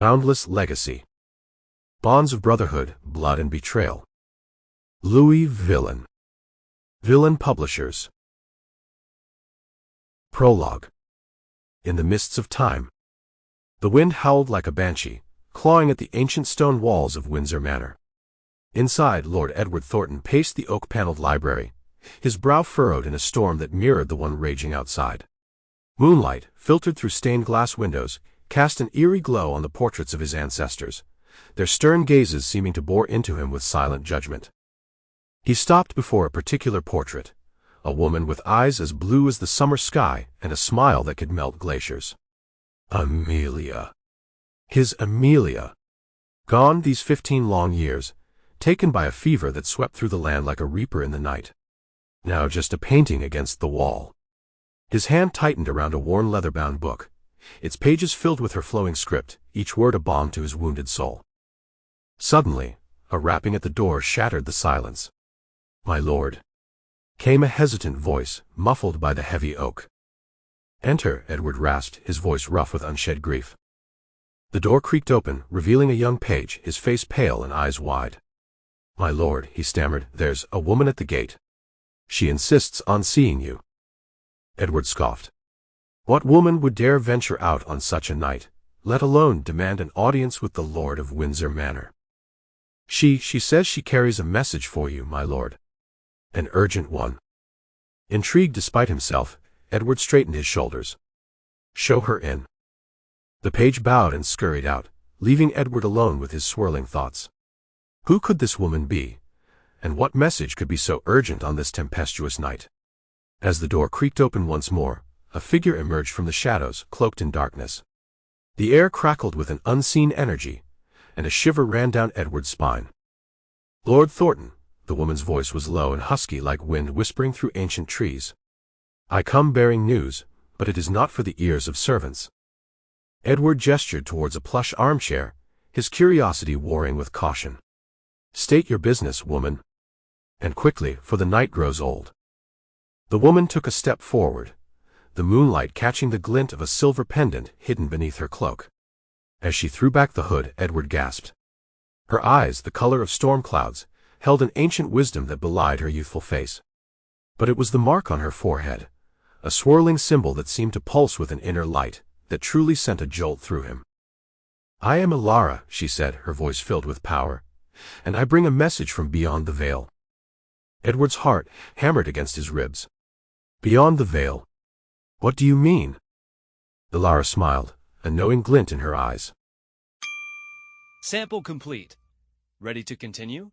Boundless Legacy. Bonds of Brotherhood, Blood and Betrayal. Louie Villon. Villon Publishers. Prologue. In the mists of time. The wind howled like a banshee, clawing at the ancient stone walls of Wyndsor Manor. Inside, Lord Edward Thornton paced the oak-paneled library, his brow furrowed in a storm that mirrored the one raging outside. Moonlight, filtered through stained-glass windows, cast an eerie glow on the portraits of his ancestors, their stern gazes seeming to bore into him with silent judgment. He stopped before a particular portrait, a woman with eyes as blue as the summer sky and a smile that could melt glaciers. Amelia. His Amelia. Gone these 15 long years, taken by a fever that swept through the land like a reaper in the night. Now just a painting against the wall. His hand tightened around a worn leather-bound book, its pages filled with her flowing script, each word a balm to his wounded soul. Suddenly, a rapping at the door shattered the silence. "My lord," came a hesitant voice, muffled by the heavy oak. "Enter," Edward rasped, his voice rough with unshed grief. The door creaked open, revealing a young page, his face pale and eyes wide. "My lord," he stammered, "there's a woman at the gate. She insists on seeing you." Edward scoffed. What woman would dare venture out on such a night, let alone demand an audience with the Lord of Wyndsor Manor? She says she carries a message for you, my lord. An urgent one." Intrigued despite himself, Edward straightened his shoulders. "Show her in." The page bowed and scurried out, leaving Edward alone with his swirling thoughts. Who could this woman be, and what message could be so urgent on this tempestuous night? As the door creaked open once more, a figure emerged from the shadows, cloaked in darkness. The air crackled with an unseen energy, and a shiver ran down Edward's spine. "Lord Thornton," the woman's voice was low and husky like wind whispering through ancient trees. "I come bearing news, but it is not for the ears of servants." Edward gestured towards a plush armchair, his curiosity warring with caution. "State your business, woman. And quickly, for the night grows old." The woman took a step forward, the moonlight catching the glint of a silver pendant hidden beneath her cloak. As she threw back the hood, Edward gasped. Her eyes, the color of storm clouds, held an ancient wisdom that belied her youthful face. But it was the mark on her forehead, a swirling symbol that seemed to pulse with an inner light, that truly sent a jolt through him. "I am Alara," she said, her voice filled with power, "and I bring a message from beyond the veil." Edward's heart hammered against his ribs. "Beyond the veil? What do you mean?" Alara smiled, a knowing glint in her eyes. Sample complete. Ready to continue?